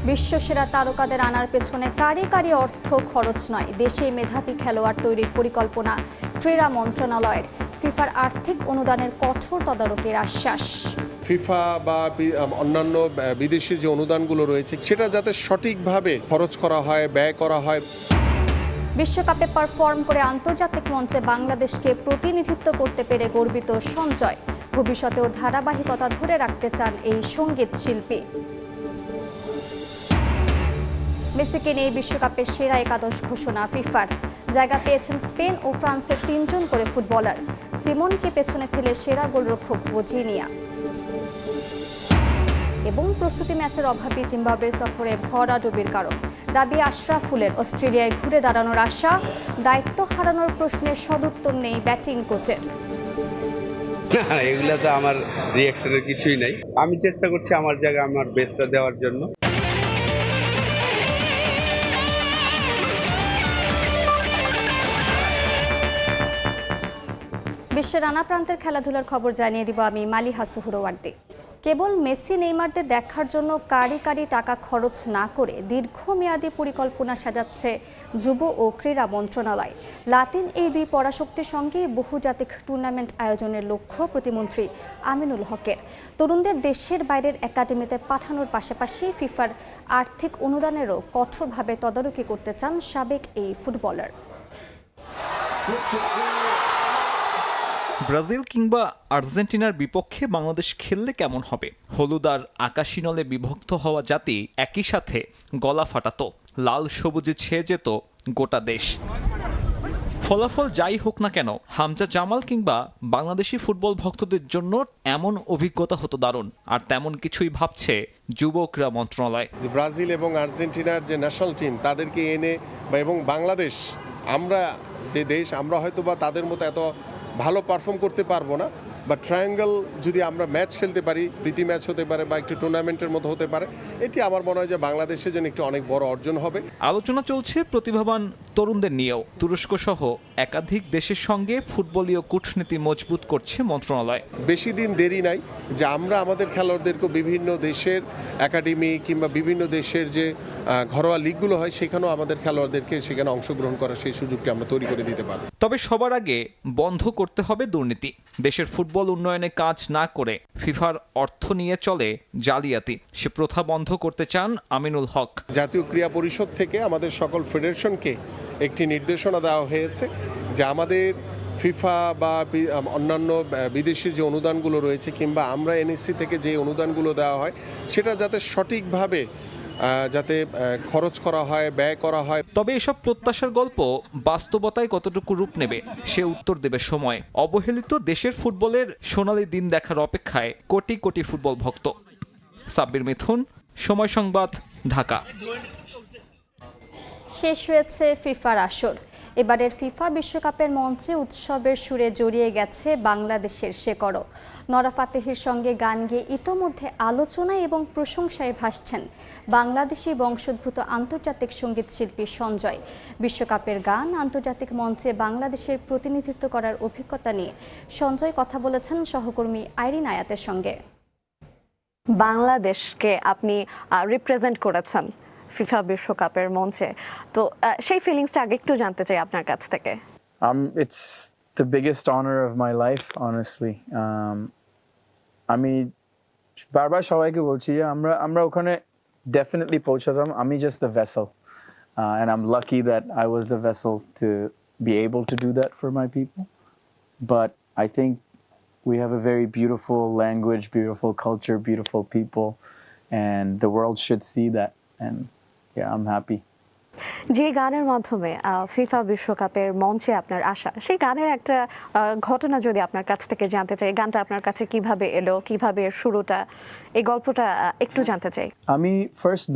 বিশ্বসেরা তারকাদের আনার পেছনে কারি কারি অর্থ খরচ নয়, দেশে মেধাবী খেলোয়াড় তৈরির পরিকল্পনা ক্রীড়া মন্ত্রণালয়ের। ফিফার আর্থিক অনুদানের কঠোর তদারকির আশ্বাস। ফিফা বা অন্যান্য বিদেশি যে অনুদানগুলো রয়েছে সেটা যাতে সঠিকভাবে খরচ করা হয়, ব্যয় করা হয়। বিশ্বকাপে পারফর্ম করে আন্তর্জাতিক মঞ্চে বাংলাদেশকে প্রতিনিধিত্ব করতে পেরে গর্বিত সঞ্জয়। ভবিষ্যতেও ধারাবাহিকতা ধরে রাখতে চান এই সঙ্গীত শিল্পী। মেসিকে নিয়ে বিশ্বকাপের সেরা একাদশ ঘোষণা ফিফার। জায়গা পেয়েছেন স্পেন ও ফ্রান্সের 3 জন করে ফুটবলার। সিমনকে পেছনে ফেলে সেরা গোলরক্ষক ভজিনিয়া। এবং প্রস্তুতি ম্যাচের অভাবে জিম্বাবুয়ে সফরে ভরাডুবির কারণ। দাবি আশরাফুলের অস্ট্রেলিয়ায় ঘুরে দাঁড়ানোর আশা। দায়িত্ব হারানোর প্রশ্নের সদুত্তর নেই ব্যাটিং কোচের। এগুলা তো আমার রিঅ্যাকশনের কিছুই নাই। আমি চেষ্টা করছি আমার জায়গায় আমার বেস্টটা দেওয়ার জন্য। বিশ্বের নানা প্রান্তের খেলাধুলার খবর জানিয়ে দিব আমি মালিহা সুহরওয়ার্দী। কেবল মেসি নেইমারদের দেখার জন্য কারি কারি টাকা খরচ না করে দীর্ঘমেয়াদী পরিকল্পনা সাজাচ্ছে যুব ও ক্রীড়া মন্ত্রণালয়। লাতিন এই দুই পরাশক্তির সঙ্গে বহুজাতিক টুর্নামেন্ট আয়োজনের লক্ষ্য প্রতিমন্ত্রী আমিনুল হকের। তরুণদের দেশের বাইরের একাডেমিতে পাঠানোর পাশাপাশি ফিফার আর্থিক অনুদানেরও কঠোরভাবে তদারকি করতে চান সাবেক এই ফুটবলার। ব্রাজিল কিংবা আর্জেন্টিনার বিপক্ষে বাংলাদেশ খেললে কেমন হবে? হলুদ আর আকাশি নলে বিভক্ত হওয়া জাতি একই সাথে গলা ফাটাতো, লাল সবুজে ছেয়ে যেত গোটা দেশ। ফলাফল যাই হোক না কেন, হামজা জামাল কিংবা বাংলাদেশি ফুটবল ভক্তদের জন্য এমন অভিজ্ঞতা হতো দারুণ। আর তেমন কিছুই ভাবছে যুব ক্রীড়া মন্ত্রণালয়। ব্রাজিল এবং আর্জেন্টিনার যে ন্যাশনাল টিম তাদেরকে এনে এবং বাংলাদেশ, আমরা যে দেশ, আমরা হয়তো বা তাদের মতো এত ভালো পারফর্ম করতে পারবো না, বা ট্রায়াঙ্গেল যদি আমরা ম্যাচ খেলতে পারি, প্রীতি ম্যাচ হতে পারে বা একটু টুর্নামেন্টের মতো হতে পারে, এটি আমার মনে হয় যে বাংলাদেশের জন্য একটু অনেক বড় অর্জন হবে। আলোচনা চলছে প্রতিভাবান তরুণদের নিয়েও। তুরস্ক সহ একাধিক দেশের সঙ্গে ফুটবলীয় কূটনীতি মজবুত করছে মন্ত্রণালয়। বেশি দিন দেরি নাই যে আমরা আমাদের খেলোয়াড়দেরকে বিভিন্ন দেশের একাডেমি কিংবা বিভিন্ন দেশের যে ঘরোয়া লিগগুলো হয় সেখানেও আমাদের খেলোয়াড়দেরকে সেখানে অংশগ্রহণ করার সেই সুযোগটি আমরা তৈরি করে দিতে পারব। তবে সবার আগে বন্ধ করতে হবে দুর্নীতি। দেশের ফুটবল উন্নয়নে কাজ না করে ফিফার অর্থ নিয়ে চলে জালিয়াতি, সে প্রথা বন্ধ করতে চান আমিনুল হক। জাতীয় ক্রীড়া পরিষদ থেকে আমাদের সকল ফেডারেশনকে একটি নির্দেশনা দেওয়া হয়েছে যে আমাদের ফিফা বা অন্যান্য বিদেশি যে অনুদানগুলো রয়েছে কিংবা আমরা এনএসসি থেকে যে অনুদানগুলো দেওয়া হয় সেটা যাতে সঠিকভাবে যাতে খরচ করা হয়, ব্যয় করা হয়। তবে এসব প্রত্যাশার গল্প বাস্তবতায় কতটুকু রূপ নেবে সে উত্তর দেবে সময়। অবহেলিত দেশের ফুটবলের সোনালী দিন দেখার অপেক্ষায় কোটি কোটি ফুটবল ভক্ত। সাব্বির মিথুন, সময় সংবাদ, ঢাকা। শেষ হয়েছে ফিফার আসর। এবারের ফিফা বিশ্বকাপের মঞ্চে উৎসবের সুরে জড়িয়ে গেছে বাংলাদেশের শেকড়ও। নরা ফাতেহির সঙ্গে গান গেয়ে ইতোমধ্যে আলোচনায় এবং প্রশংসায় ভাসছেন বাংলাদেশি বংশোদ্ভূত আন্তর্জাতিক সঙ্গীত শিল্পী সঞ্জয়। বিশ্বকাপের গান আন্তর্জাতিক মঞ্চে বাংলাদেশের প্রতিনিধিত্ব করার অভিজ্ঞতা নিয়ে সঞ্জয় কথা বলেছেন সহকর্মী আইরিন আয়াতের সঙ্গে। বাংলাদেশকে আপনি রিপ্রেজেন্ট করেছেন ফিফা বিশ্বকাপের মঞ্চে, তো সেই ফিলিংসটা আগে একটু জানতে চাই আপনার কাছ থেকে। It's the biggest honor of my life, honestly. আমি বারবার সবাইকে বলছি যে আমরা ওখানে definitely পৌঁছাতাম, আমি just the vessel, and I'm lucky that I was the vessel to be able to do that for my people. But I think we have a very beautiful language, beautiful culture, beautiful people, and the world should see that. And yeah, I'm happy. যে গানের মাধ্যমে FIFA বিশ্বকাপের মঞ্চে আপনার আসা, সেই গানের একটা ঘটনা যদি আপনার কাছ থেকে জানতে চাই। গানটা আপনার কাছে কিভাবে এলো, কিভাবে শুরুটা, এই গল্পটা একটু জানতে চাই। আমি ফার্স্ট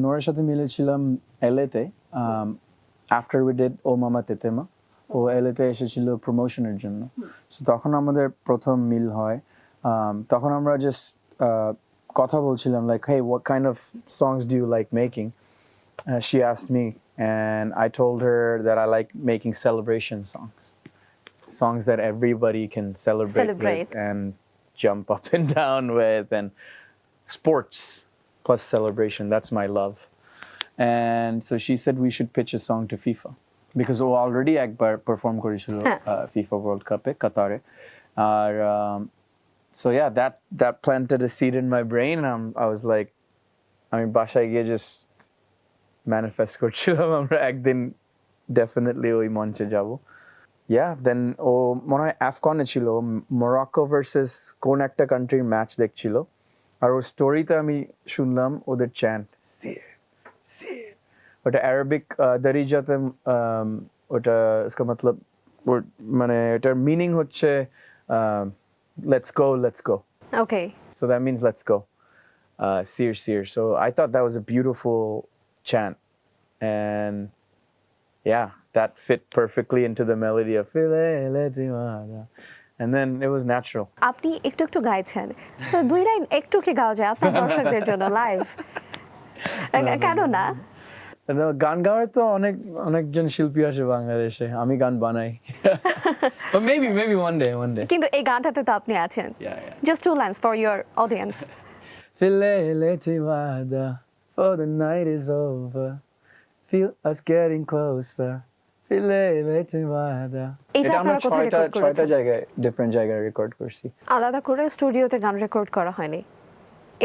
নোরার সাথে মিলেছিলাম এলএতে, আফটার উই ডিড ও মামা তেতেমা। ও এলএতে এসেছিল প্রমোশনের জন্য, সো তখন আমাদের প্রথম মিল হয়। তখন আমরা জাস্ট কথা বলছিলাম, like, hey, what kind of songs do you like making? She asked me, and I told her that I like making celebration songs that everybody can celebrate with and jump up and down with, and sports, plus celebration. That's my love. And so she said we should pitch a song to FIFA because O already একবার perform করেছিল FIFA World Cup এ কাতারে আর so yeah that planted a seed in my brain and I was like আমি বাসায় গিয়ে just manifest করছিলাম আমরা একদিন definitely ওই মঞ্চে যাব yeah then ও মনে হয় আফগানে ছিল মরক্কো ভার্সেস কোন একটা কান্ট্রির ম্যাচ দেখছিল আর ওর স্টোরিতে আমি শুনলাম ওদের চ্যান্ট সির ওটা অ্যারাবিক দরিজাতে ওটা इसका मतलब মানে এটার মিনিং হচ্ছে let's go Okay. so that means let's go sir so I thought that was a beautiful chant and yeah that fit perfectly into the melody of and then it was natural আপনি একটু একটু গাইছেন তো দুই line একটু কি গাওয়া যায় আপনার দর্শকদের জন্য লাইভ কেন না গান গাওয়ার তো অনেকজন শিল্পী আসে বাংলাদেশে আমি গান বানাই but maybe one day কিন্তু এই গানটাতে তো আপনি আছেন yeah just 2 lines for your audience for the night is over feel us getting closer এটা আমরা কোথায় রেকর্ড করেছি ছয়টা জায়গায় ডিফারেন্ট জায়গায় রেকর্ড করছি আলাদা করে স্টুডিওতে গান রেকর্ড করা হয়নি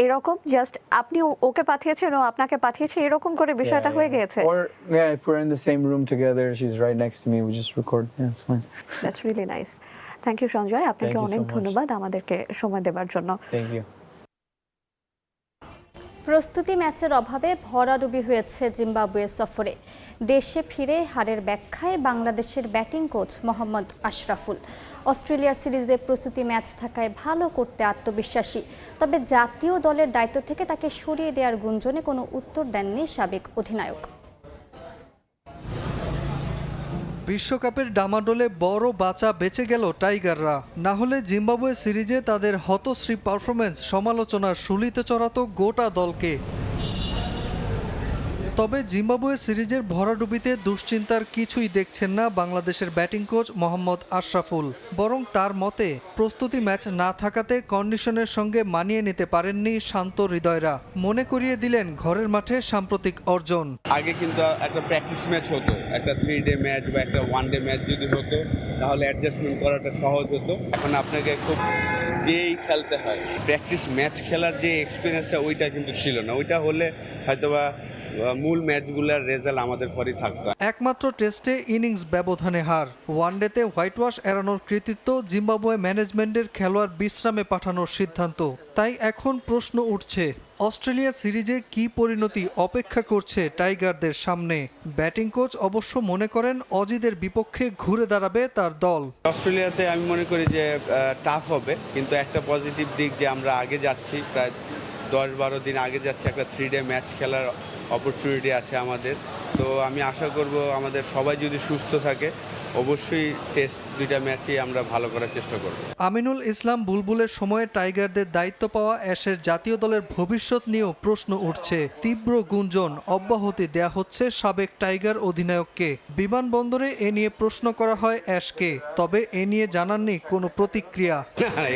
এরকম জাস্ট আপনি ওকে পাঠিয়েছেন ও আপনাকে পাঠিয়েছে এরকম করে বিষয়টা হয়ে গিয়েছে or yeah if we're in the same room together she's right next to me we just record yeah it's fine that's really nice thank you Sanjay আপনাকে Thank you অনেক so much. ধন্যবাদ আমাদেরকে সময় দেওয়ার জন্য thank you প্রস্তুতি ম্যাচের অভাবে ভরাডুবি হয়েছে জিম্বাবুয়ে সফরে দেশে ফিরে হারের ব্যাখ্যায় বাংলাদেশের ব্যাটিং কোচ মোহাম্মদ আশরাফুল অস্ট্রেলিয়ার সিরিজে প্রস্তুতি ম্যাচ থাকায় ভালো করতে আত্মবিশ্বাসী তবে জাতীয় দলের দায়িত্ব থেকে তাকে সরিয়ে দেওয়ার গুঞ্জনে কোনো উত্তর দেননি সাবেক অধিনায়ক বিশ্বকাপের ডামাডোলে বড় বাঁচা বেঁচে গেল টাইগাররা না হলে জিম্বাবুয়ে সিরিজে তাদের হতশ্রী পারফরম্যান্স সমালোচনার শুলিতে চড়াতো গোটা দলকে তবে জিম্বাবুয়ে সিরিজের ভরাডুবিতে দুশ্চিন্তার কিছুই দেখছেন না বাংলাদেশের ব্যাটিং কোচ মোহাম্মদ আশরাফুল বরং তার মতে প্রস্তুতি ম্যাচ না থাকাতে কন্ডিশনের সঙ্গে মানিয়ে নিতে পারেননি শান্ত হৃদয়রা মনে করিয়ে দিলেন ঘরের মাঠে সাম্প্রতিক অর্জন আগে কিন্তু একটা প্র্যাকটিস ম্যাচ হতো একটা 3 ডে ম্যাচ বা একটা 1 ডে ম্যাচ যদি হতো তাহলে অ্যাডজাস্টমেন্ট করাটা সহজ হতো এখন আপনাকে খুব যেই খেলতে হয় প্র্যাকটিস ম্যাচ খেলার যে এক্সপিরিয়েন্সটা ওইটা কিন্তু ছিল না ওইটা হলে হয়তোবা মূল ম্যাচগুলোর রেজাল্ট আমাদের পরেই থাকতো একমাত্র টেস্টে ইনিংস ব্যবধানে হার ওয়ানডেতে হোয়াইট ওয়াশ এড়ানোর কৃতিত্ব জিম্বাবুয়ে ম্যানেজমেন্টের খেলোয়াড় বিশ্রামে পাঠানোর সিদ্ধান্ত তাই এখন প্রশ্ন উঠছে অস্ট্রেলিয়া সিরিজে কি পরিণতি অপেক্ষা করছে টাইগারদের সামনে ব্যাটিং কোচ অবশ্য মনে করেন অজিদের বিপক্ষে ঘুরে দাঁড়াবে তার দল অস্ট্রেলিয়াতে আমি মনে করি যে টাফ হবে কিন্তু একটা পজিটিভ দিক যে আমরা আগে যাচ্ছি প্রায় 10-12 দিন আগে যাচ্ছি একটা 3 ডে ম্যাচ খেলার অপরচুনিটি আছে আমাদের তো আমি আশা করব আমাদের সবাই যদি সুস্থ থাকে অবশ্যই টেস্ট 2টা ম্যাচই আমরা ভালো করার চেষ্টা করব আমিনুল ইসলাম বুলবুলের সময়ে টাইগারদের দায়িত্ব পাওয়া অ্যাশের জাতীয় দলের ভবিষ্যৎ নিয়েও প্রশ্ন উঠছে তীব্র গুঞ্জন অব্যাহতি দেয়া হচ্ছে সাবেক টাইগার অধিনায়ককে বিমানবন্দরে এ নিয়ে প্রশ্ন করা হয় অ্যাশকে তবে এ নিয়ে জানাননি কোনো প্রতিক্রিয়া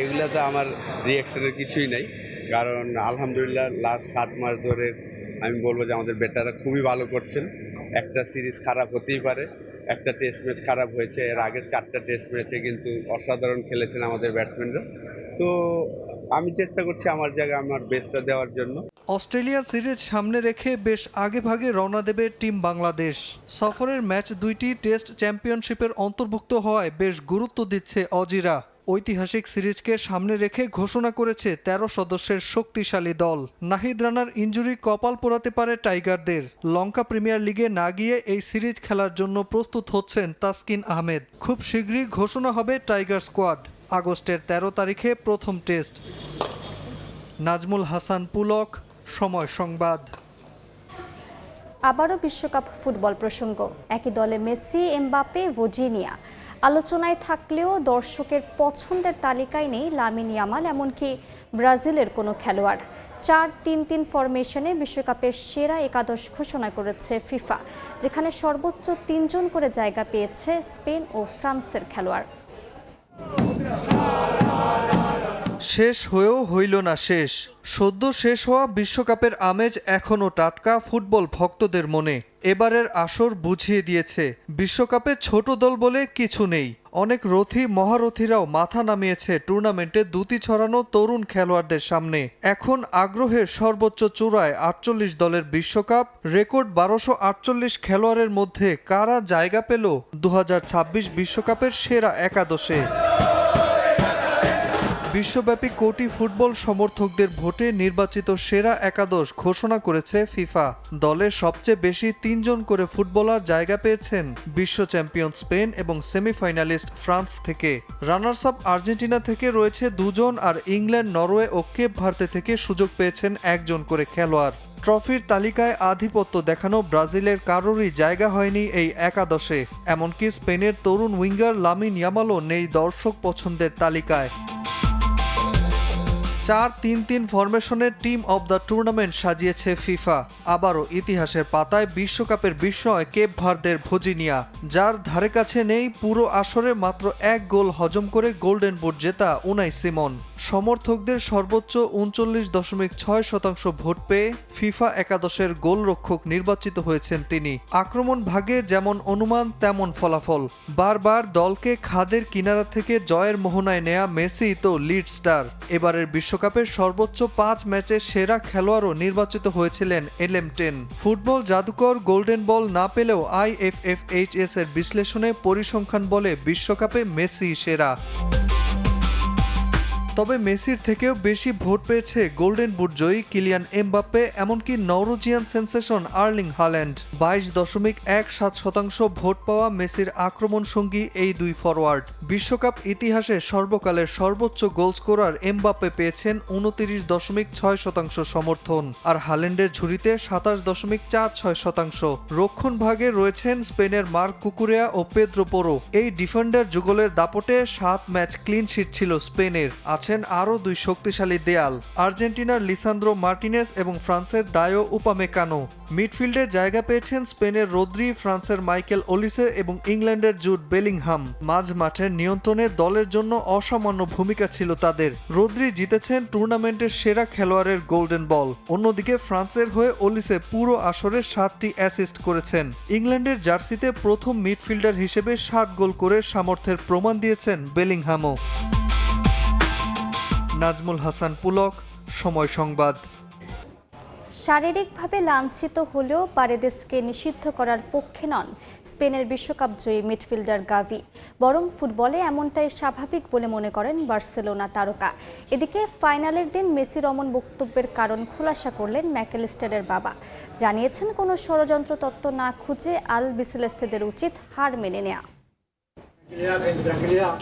এগুলো তো আমার রিঅ্যাকশনের কিছুই নাই কারণ আলহামদুলিল্লাহ লাস্ট 7 মাস ধরে আমি বলবো যে আমাদের ব্যাটাররা খুবই ভালো করছেন একটা সিরিজ খারাপ হতেই পারে একটা টেস্ট ম্যাচ খারাপ হয়েছে এর আগের 4টা টেস্ট ম্যাচে কিন্তু অসাধারণ খেলেছেন আমাদের ব্যাটসম্যানরা তো আমি চেষ্টা করছি আমার জায়গায় আমার বেস্টটা দেওয়ার জন্য অস্ট্রেলিয়া সিরিজ সামনে রেখে বেশ আগেভাগে রওনা দেবে টিম বাংলাদেশ সফরের ম্যাচ 2টি টেস্ট চ্যাম্পিয়নশিপের অন্তর্ভুক্ত হওয়ায় বেশ গুরুত্ব দিচ্ছে অজিরা ঐতিহাসিক সিরিজকে সামনে রেখে ঘোষণা করেছে 13 সদস্যের শক্তিশালী দল নাহিদ রানার ইনজুরি কপাল পোড়াতে পারে টাইগারদের লঙ্কা প্রিমিয়ার লিগে না গিয়ে এই সিরিজ খেলার জন্য প্রস্তুত হচ্ছেন তাসকিন আহমেদ খুব শীঘ্রই ঘোষণা হবে টাইগার স্কোয়াড আগস্টের 13 তারিখে প্রথম টেস্ট নাজমুল হাসান পুলক সময় সংবাদ আবারও বিশ্বকাপ ফুটবল প্রসঙ্গ একই দলে মেসি এমবাপে ভজিনিয়া আলোচনায় থাকলেও দর্শকের পছন্দের তালিকায় নেই লামিন ইয়ামাল এমনকি ব্রাজিলের কোনো খেলোয়াড় 4-3-3 ফরমেশনে বিশ্বকাপের সেরা একাদশ ঘোষণা করেছে ফিফা যেখানে সর্বোচ্চ 3 জন করে জায়গা পেয়েছে স্পেন ও ফ্রান্সের খেলোয়াড় শেষ হয়েও হইল না শেষ। সদ্য শেষ হওয়া বিশ্বকাপের আমেজ এখনও টাটকা ফুটবল ভক্তদের মনে। এবারের আসর বুঝিয়ে দিয়েছে বিশ্বকাপে ছোট দল বলে কিছু নেই। অনেক রথী মহারথীরাও মাথা নামিয়েছে টুর্নামেন্টে দুটি ছড়ানো তরুণ খেলোয়াড়দের সামনে। এখন আগ্রহের সর্বোচ্চ চূড়ায় 48 দলের বিশ্বকাপ, রেকর্ড 1248 খেলোয়াড়ের মধ্যে কারা জায়গা পেল 2026 বিশ্বকাপের সেরা একাদশে। বিশ্বব্যাপী কোটি ফুটবল সমর্থকদের ভোটে নির্বাচিত সেরা একাদশ ঘোষণা করেছে ফিফা। দলে সবচেয়ে বেশি 3 জন করে ফুটবলার জায়গা পেয়েছেন বিশ্ব চ্যাম্পিয়ন স্পেন এবং সেমিফাইনালিস্ট ফ্রান্স থেকে। রানার্স আপ আর্জেন্টিনা থেকে রয়েছে 2 জন, আর ইংল্যান্ড, নরওয়ে ও কেপ ভার্দে থেকে সুযোগ পেয়েছেন 1 জন করে খেলোয়াড়। ট্রফির তালিকায় আধিপত্য দেখানো ব্রাজিলের কারোরই জায়গা হয়নি এই একাদশে। এমনকি স্পেনের তরুণ উইঙ্গার লামিন ইয়ামালও নেই দর্শক পছন্দের তালিকায়। 4-3-3 ফরমেশনের টিম অব দ্য টুর্নামেন্ট সাজিয়েছে ফিফা। আবারও ইতিহাসের পাতায় বিশ্বকাপের বিস্ময় কেপ ভার্দের ভজিনিয়া, যার ধারে কাছে নেই পুরো আসরে মাত্র 1 গোল হজম করে গোল্ডেন বুট জেতা উনাই সিমন। সমর্থকদের সর্বোচ্চ 39.6% ভোট পেয়ে ফিফা একাদশের গোলরক্ষক নির্বাচিত হয়েছেন তিনি। আক্রমণ ভাগে যেমন অনুমান তেমন ফলাফল। বারবার দলকে খাদের কিনারা থেকে জয়ের মোহনায় নেয়া মেসি তো লিড স্টার। এবারের বিশ্বকাপের সর্বোচ্চ 5 ম্যাচে সেরা খেলোয়াড়ও নির্বাচিত হয়েছিলেন এলেমটেন। ফুটবল জাদুকর গোল্ডেন বল না পেলেও IFFHS এর বিশ্লেষণে পরিসংখ্যান বলে বিশ্বকাপে মেসি সেরা। তবে মেসির থেকেও বেশি ভোট পেয়েছে গোল্ডেন বুট জয়ী কিলিয়ান এমবাপ্পে, এমনকি Norwegian sensation Erling Haaland. 22.17% vote পাওয়া মেসির আক্রমণ সঙ্গী এই দুই ফরওয়ার্ড। বিশ্বকাপ ইতিহাসে সর্বকালের সর্বোচ্চ গোল স্কোরার এমবাপ্পে পেয়েছেন 29.6% সমর্থন, আর হাল্যান্ডের ঝুড়িতে 27.46%। রক্ষণ ভাগে রয়েছেন স্পেনের মার্ক কুকুরেয়া ও পেদ্রো পোরো। এই ডিফেন্ডার যুগলের দাপটে 7 ম্যাচ ক্লিন শিট ছিল স্পেনের। আছেন আরও 2 শক্তিশালী দেয়াল, আর্জেন্টিনার লিসান্দ্রো মার্টিনেস এবং ফ্রান্সের দায়ো উপামেকানো। মিডফিল্ডে জায়গা পেয়েছেন স্পেনের রদ্রি, ফ্রান্সের মাইকেল ওলিসে এবং ইংল্যান্ডের জুড বেলিংহাম। মাঝ মাঠের নিয়ন্ত্রণে দলের জন্য অসামান্য ভূমিকা ছিল তাদের। রদ্রি জিতেছেন টুর্নামেন্টের সেরা খেলোয়াড়ের গোল্ডেন বল। অন্যদিকে ফ্রান্সের হয়ে ওলিসে পুরো আসরে 7টি অ্যাসিস্ট করেছেন। ইংল্যান্ডের জার্সিতে প্রথম মিডফিল্ডার হিসেবে 7 গোল করে সামর্থ্যের প্রমাণ দিয়েছেন বেলিংহামও। নাজমুল হাসান পুলক, সময় সংবাদ। শারীরিকভাবে লাঞ্ছিত হলেও পারেদেসকে নিষিদ্ধ করার পক্ষে নন স্পেনের বিশ্বকাপ জয়ী মিডফিল্ডার গাভি, বরং ফুটবলে এমনটাই স্বাভাবিক বলে মনে করেন বার্সেলোনা তারকা। এদিকে ফাইনালের দিন মেসির অমন বক্তব্যের কারণ খোলাসা করলেন ম্যাকেলিস্টারের বাবা। জানিয়েছেন কোনো ষড়যন্ত্র তত্ত্ব না খুঁজে আল বিসেলেস্তেদের উচিত হার মেনে নেয়া।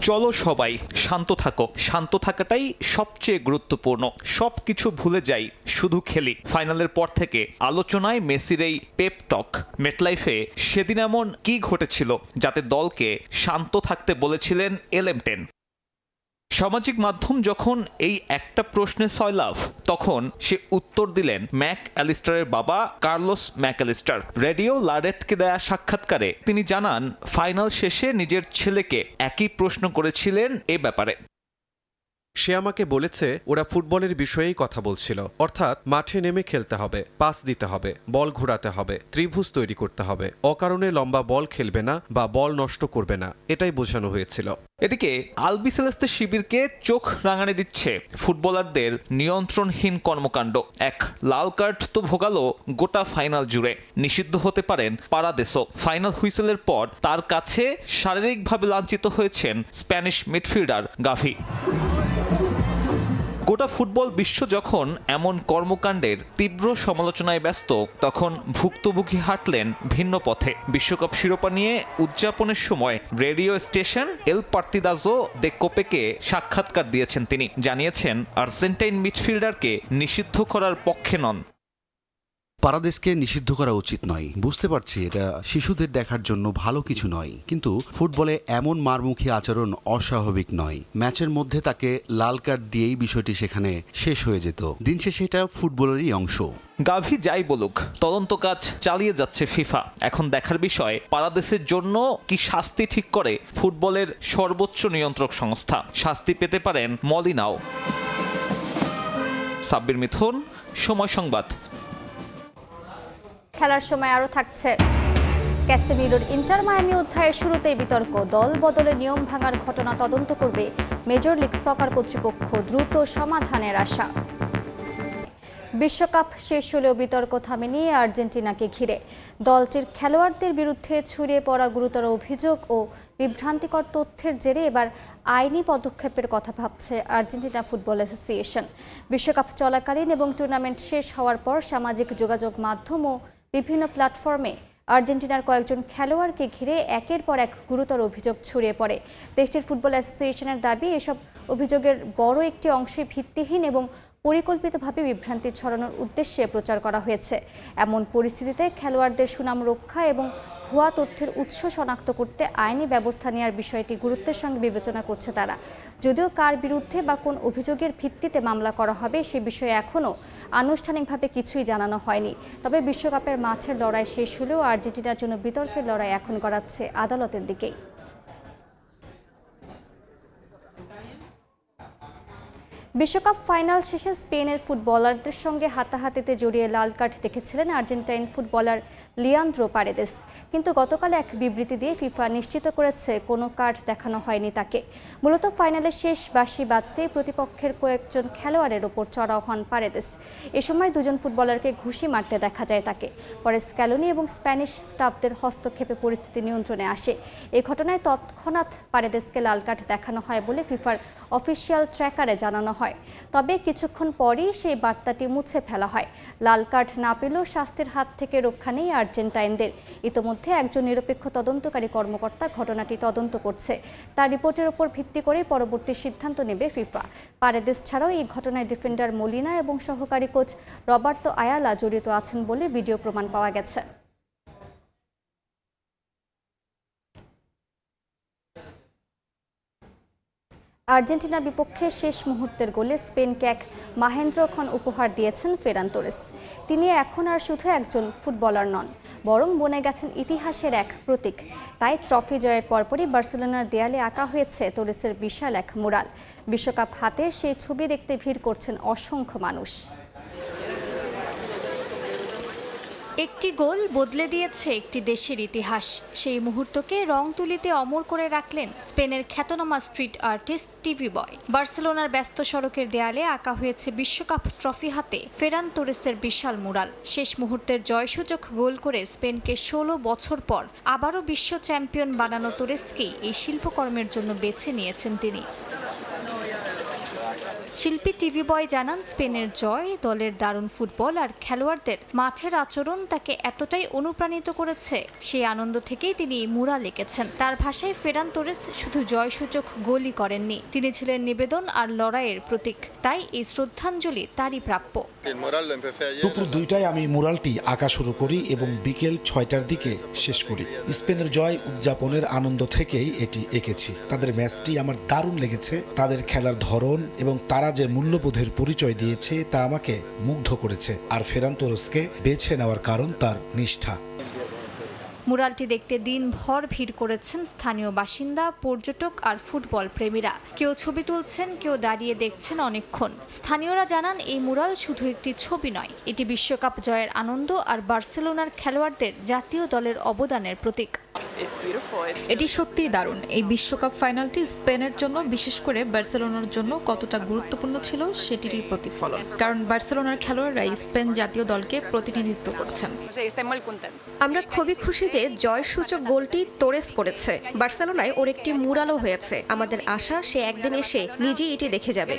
চলো সবাই শান্ত থাকো, শান্ত থাকাটাই সবচেয়ে গুরুত্বপূর্ণ। সবকিছু ভুলে যাই, শুধু খেলি। ফাইনালের পর থেকে আলোচনায় মেসির এই পেপ টক। মেটলাইফে সেদিন এমন কি ঘটেছিল যাতে দলকে শান্ত থাকতে বলেছিলেন এলেমটেন? সামাজিক মাধ্যম যখন এই একটা প্রশ্নে সয়লাভ, তখন সে উত্তর দিলেন ম্যাক অ্যালিস্টারের বাবা কার্লোস ম্যাকঅ্যালিস্টার। রেডিও লারেতকে দেয়া সাক্ষাৎকারে তিনি জানান, ফাইনাল শেষে নিজের ছেলেকে একই প্রশ্ন করেছিলেন এ ব্যাপারে। সে আমাকে বলেছে ওরা ফুটবলের বিষয়েই কথা বলছিল, অর্থাৎ মাঠে নেমে খেলতে হবে, পাস দিতে হবে, বল ঘোরাতে হবে, ত্রিভুজ তৈরি করতে হবে, অকারণে লম্বা বল খেলবে না বা বল নষ্ট করবে না, এটাই বোঝানো হয়েছিল। এদিকে আলবিসেলেস্তে শিবিরকে চোখ রাঙানি দিচ্ছে ফুটবলারদের নিয়ন্ত্রণহীন কর্মকাণ্ড। এক লাল কার্ড তো ভোগালো গোটা ফাইনাল জুড়ে। নিষিদ্ধ হতে পারেন পারাদেসও। ফাইনাল হুইসেলের পর তার কাছে শারীরিকভাবে লাঞ্ছিত হয়েছেন স্প্যানিশ মিডফিল্ডার গাভি। গোটা ফুটবল বিশ্ব যখন এমন কর্মকাণ্ডের তীব্র সমালোচনায় ব্যস্ত, তখন ভুক্তভোগী হাঁটলেন ভিন্ন পথে। বিশ্বকাপ শিরোপা নিয়ে উদযাপনের সময় রেডিও স্টেশন এল পার্তিদাজো দে কোপেকে সাক্ষাৎকার দিয়েছেন তিনি। জানিয়েছেন আর্জেন্টাইন মিডফিল্ডারকে নিষিদ্ধ করার পক্ষে নন। পারাদেসকে নিষিদ্ধ করা উচিত নয়, বুঝতে পারছি এটা শিশুদের দেখার জন্য ভালো কিছু নয়, কিন্তু ফুটবলে এমন মারমুখী আচরণ অস্বাভাবিক নয়। ম্যাচের মধ্যে তাকে লাল কার্ড দিয়েই বিষয়টি সেখানে শেষ হয়ে যেত। দিন শেষে এটা ফুটবলেরই অংশ। গাভি যাই বলুক, তদন্ত কাজ চালিয়ে যাচ্ছে ফিফা। এখন দেখার বিষয় পারাদেসের জন্য কি শাস্তি ঠিক করে ফুটবলের সর্বোচ্চ নিয়ন্ত্রক সংস্থা। শাস্তি পেতে পারেন মলিনাও। সাব্বির মিথুন, সময় সংবাদ। খেলার সময় আরও থাকছে ক্যাসেমিরোর ইন্টার মায়ামি অধ্যায়ের শুরুতেই বিতর্ক, দল বদলের নিয়ম ভাঙার ঘটনা তদন্ত করবে মেজর লিগ সকার কর্তৃপক্ষ, দ্রুত সমাধানের আশা। বিশ্বকাপ শেষ হলেও বিতর্ক থামেনি আর্জেন্টিনাকে ঘিরে। দলটির খেলোয়াড়দের বিরুদ্ধে ছড়িয়ে পড়া গুরুতর অভিযোগ ও বিভ্রান্তিকর তথ্যের জেরে এবার আইনি পদক্ষেপের কথা ভাবছে আর্জেন্টিনা ফুটবল অ্যাসোসিয়েশন। বিশ্বকাপ চলাকালীন এবং টুর্নামেন্ট শেষ হওয়ার পর সামাজিক যোগাযোগ মাধ্যম ও বিভিন্ন প্ল্যাটফর্মে আর্জেন্টিনার কয়েকজন খেলোয়াড়কে ঘিরে একের পর এক গুরুতর অভিযোগ ছড়িয়ে পড়ে। দেশটির ফুটবল অ্যাসোসিয়েশনের দাবি, এসব অভিযোগের বড় একটি অংশে ভিত্তিহীন এবং পরিকল্পিতভাবে বিভ্রান্তি ছড়ানোর উদ্দেশ্যে প্রচার করা হয়েছে। এমন পরিস্থিতিতে খেলোয়াড়দের সুনাম রক্ষা এবং ভুয়া তথ্যের উৎস শনাক্ত করতে আইনি ব্যবস্থা নেওয়ার বিষয়টি গুরুত্বের সঙ্গে বিবেচনা করছে তারা। যদিও কার বিরুদ্ধে বা কোন অভিযোগের ভিত্তিতে মামলা করা হবে সে বিষয়ে এখনও আনুষ্ঠানিকভাবে কিছুই জানানো হয়নি। তবে বিশ্বকাপের মাঠের লড়াই শেষ হলেও আর্জেন্টিনার জন্য বিতর্কের লড়াই এখন গড়াচ্ছে আদালতের দিকেই। বিশ্বকাপ ফাইনাল শেষে স্পেনের ফুটবলারদের সঙ্গে হাতাহাতিতে জড়িয়ে লাল কার্ড দেখেছিলেন আর্জেন্টাইন ফুটবলার লিয়ান্দ্রো পারেদেস, কিন্তু গতকাল এক বিবৃতি দিয়ে ফিফা নিশ্চিত করেছে কোনো কার্ড দেখানো হয়নি তাকে। মূলত ফাইনালের শেষ বাঁশি বাজতেই প্রতিপক্ষের কয়েকজন খেলোয়াড়ের ওপর চড়াও হন পারেদেস। এ সময় দুজন ফুটবলারকে ঘুষি মারতে দেখা যায় তাকে। পরে স্ক্যালোনি এবং স্প্যানিশ স্টাফদের হস্তক্ষেপে পরিস্থিতি নিয়ন্ত্রণে আসে। এই ঘটনায় তৎক্ষণাৎ পারেদেসকে লাল কার্ড দেখানো হয় বলে ফিফার অফিসিয়াল ট্র্যাকারে জানানো হয়। তবে কিছুক্ষণ পরই সেই বার্তাটি মুছে ফেলা হয়। লাল কার্ড না পেলেও শাস্তির হাত থেকে রক্ষা নেই আর্জেন্টাইনদের। ইতোমধ্যে একজন নিরপেক্ষ তদন্তকারী কর্মকর্তা ঘটনাটি তদন্ত করছে। তার রিপোর্টের উপর ভিত্তি করে পরবর্তী সিদ্ধান্ত নেবে ফিফা। পারেদেস ছাড়াও এই ঘটনায় ডিফেন্ডার মলিনা এবং সহকারী কোচ রবার্তো আয়ালা জড়িত আছেন বলে ভিডিও প্রমাণ পাওয়া গেছে। আর্জেন্টিনার বিপক্ষে শেষ মুহূর্তের গোলে স্পেনকে এক মাহেন্দ্রক্ষণ উপহার দিয়েছেন ফেরান তোরেস। তিনি এখন আর শুধু একজন ফুটবলার নন, বরং বনে গেছেন ইতিহাসের এক প্রতীক। তাই ট্রফি জয়ের পরপরই বার্সেলোনার দেয়ালে আঁকা হয়েছে তোরেসের বিশাল এক মুরাল। বিশ্বকাপ হাতের সেই ছবি দেখতে ভিড় করছেন অসংখ্য মানুষ। একটি গোল বদলে দিয়েছে একটি দেশের ইতিহাস। সেই মুহূর্তকে রং তুলিতে অমর করে রাখলেন স্পেনের খ্যাতনামা স্ট্রিট আর্টিস্ট টিভি বয়। বার্সেলোনার ব্যস্ত সড়কের দেয়ালে আঁকা হয়েছে বিশ্বকাপ ট্রফি হাতে ফেরান তোরেসের বিশাল মুরাল। শেষ মুহূর্তের জয়সূচক গোল করে স্পেনকে 16 বছর পর আবারও বিশ্ব চ্যাম্পিয়ন বানানো তোরেসকেই এই শিল্পকর্মের জন্য বেছে নিয়েছেন তিনি। শিল্পী টিভি বয় জানান, স্পেনের জয়, দলের দারুণ ফুটবল আর খেলোয়াড়দের মাঠের আচরণ তাকে এতটাই অনুপ্রাণিত করেছে, সেই আনন্দ থেকেই তিনি মুরাল এঁকেছেন। তার ভাষায় ফেরান তোরেস শুধু জয়সূচক গোলই করেননি, তিনি ছিলেন নিবেদন আর লড়াইয়ের প্রতীক। তাই এই শ্রদ্ধাঞ্জলি তারই প্রাপ্য। দুপুর 2টায় আমি মুরালটি আঁকা শুরু করি এবং বিকেল 6টার দিকে শেষ করি। স্পেনের জয় উদযাপনের আনন্দ থেকেই এটি এঁকেছি। তাদের ম্যাচটি আমার দারুণ লেগেছে। তাদের খেলার ধরন এবং তারা যে মূল্যবোধের পরিচয় দিয়েছে তা আমাকে মুগ্ধ করেছে। আর ফেরান তোরেসকে বেছে নেওয়ার কারণ তার নিষ্ঠা। মুরালটি দেখতে দিনভর ভিড় করেছেন স্থানীয় বাসিন্দা, পর্যটক আর ফুটবল প্রেমীরা। কেউ ছবি তুলছেন, কেউ দাঁড়িয়ে দেখছেন অনেকক্ষণ। স্থানীয়রা জানান, এই মুরাল শুধু একটি ছবি নয়, এটি বিশ্বকাপ জয়ের আনন্দ আর বার্সেলোনার খেলোয়াড়দের জাতীয় দলের অবদানের প্রতীক। এটি সত্যিই দারুণ। এই বিশ্বকাপ ফাইনালটি স্পেনের জন্য, বিশেষ করে বার্সেলোনার জন্য কতটা গুরুত্বপূর্ণ ছিল সেটিরই প্রতিফলন। কারণ বার্সেলোনার খেলোয়াড়রাই স্পেন জাতীয় দলকে প্রতিনিধিত্ব করছেন। আমরা খুবই খুশি যে জয়সূচক গোলটি তোরেস করেছে। বার্সেলোনায় ওর একটি মুরালও হয়েছে। আমাদের আশা সে একদিন এসে নিজেই এটি দেখে যাবে।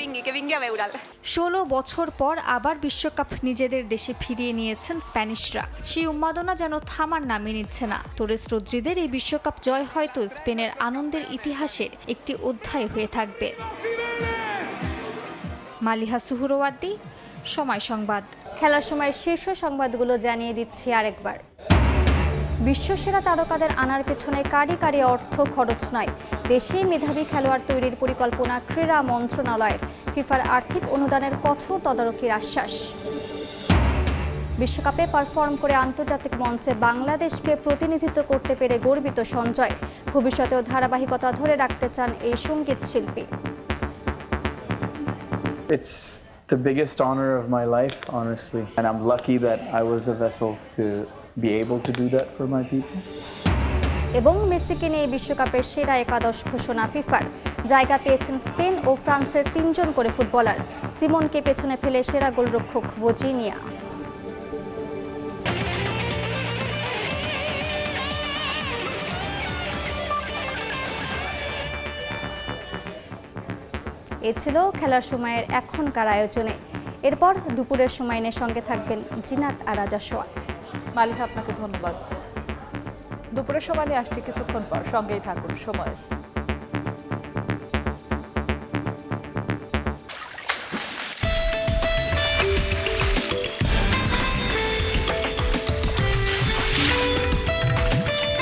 16 বছর পর আবার বিশ্বকাপ নিজেদের দেশে ফিরিয়ে নিয়েছেন স্প্যানিশরা। সেই উন্মাদনা যেন থামার নামই নিচ্ছে না। তোরেস রদ্রিদের এই বিশ্বকাপ জয় হয়তো স্পেনের আনন্দের ইতিহাসের একটি অধ্যায় হয়ে থাকবে। মালিহা সুহুরওয়ার্দী, সময় সংবাদ। খেলার সময় শীর্ষ সংবাদগুলো জানিয়ে দিচ্ছি আরেকবার। বিশ্বসেরা তারকাদের আনার পেছনে কারি কারি অর্থ খরচ নয়, দেশেই মেধাবী খেলোয়াড় তৈরির পরিকল্পনা ক্রীড়া মন্ত্রণালয়ের। ফিফার আর্থিক অনুদানের কঠোর তদারকির আশ্বাস। বিশ্বকাপে পারফর্ম করে আন্তর্জাতিক মঞ্চে বাংলাদেশকে প্রতিনিধিত্ব করতে পেরে গর্বিত সঞ্জয়। ভবিষ্যতেও ধারাবাহিকতা ধরে রাখতে চান এই সঙ্গীত শিল্পী। It's the biggest honor of my life, honestly. And I'm lucky that I was the vessel to be able to do that for my people. এবং মেসিকে নিয়ে বিশ্বকাপের সেরা একাদশ ঘোষণা ফিফার। জায়গা পেয়েছেন স্পেন ও ফ্রান্সের 3 জন করে ফুটবলার। সিমনকে পেছনে ফেলে সেরা গোলরক্ষক ভজিনিয়া। এ ছিল খেলার সময়ের এখনকার আয়োজনে। এরপর দুপুরের সময় নিয়ে সঙ্গে থাকবেন জিনাত আর রাজা সোয়া। মালিহা, আপনাকে ধন্যবাদ। দুপুরের সময় নিয়ে আসছি কিছুক্ষণ পর, সঙ্গেই থাকুন সময়।